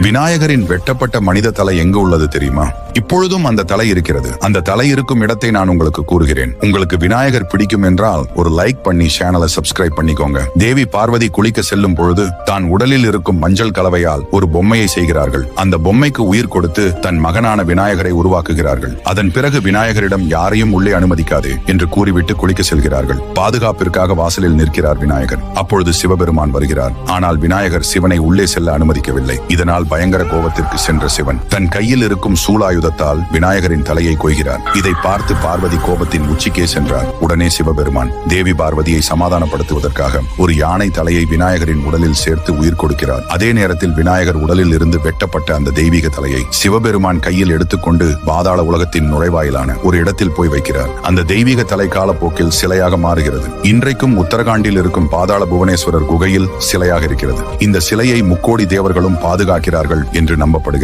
விநாயகரின் வெட்டப்பட்ட மனித தலை எங்கு உள்ளது தெரியுமா? இப்பொழுதும் அந்த தலை இருக்கிறது. அந்த தலை இருக்கும் இடத்தை நான் உங்களுக்கு கூறுகிறேன். உங்களுக்கு விநாயகர் பிடிக்கும் என்றால் ஒரு லைக் பண்ணி சேனலை சப்ஸ்கிரைப் பண்ணிக்கோங்க. தேவி பார்வதி குளிக்க செல்லும் பொழுது தான் உடலில் இருக்கும் மஞ்சள் கலவையால் ஒரு பொம்மையை செய்கிறார்கள். அந்த பொம்மைக்கு உயிர் கொடுத்து தன் மகனான விநாயகரை உருவாக்குகிறார்கள். அதன் பிறகு விநாயகரிடம் யாரையும் உள்ளே அனுமதிக்காதே என்று கூறிவிட்டு குளிக்க செல்கிறார்கள். பாதுகாப்பிற்காக வாசலில் நிற்கிறார் விநாயகர். அப்பொழுது சிவபெருமான் வருகிறார். ஆனால் விநாயகர் சிவனை உள்ளே செல்ல அனுமதிக்கவில்லை. இதனால் பயங்கர கோபத்திற்கு சென்ற சிவன் தன் கையில் இருக்கும் சூலாயுதத்தால் விநாயகரின் தலையை கொய்கிறார். இதை பார்த்து பார்வதி கோபத்தின் உச்சிக்கே சென்றார். உடனே சிவபெருமான் தேவி பார்வதியை சமாதானப்படுத்துவதற்காக ஒரு யானை தலையை விநாயகரின் உடலில் சேர்த்து உயிர் கொடுக்கிறார். அதே நேரத்தில் விநாயகர் உடலில் இருந்து வெட்டப்பட்ட அந்த தெய்வீக தலையை சிவபெருமான் கையில் எடுத்துக்கொண்டு பாதாள உலகத்தின் நுழைவாயிலான ஒரு இடத்தில் போய் வைக்கிறார். அந்த தெய்வீக தலை காலப்போக்கில் சிலையாக மாறுகிறது. இன்றைக்கும் உத்தரகாண்டில் இருக்கும் பாதாள புவனேஸ்வரர் குகையில் சிலையாக இருக்கிறது. இந்த சிலையை முக்கோடி தேவர்களும் பாதுகாக்கிறார்கள் என்று நம்பப்படுகிறது.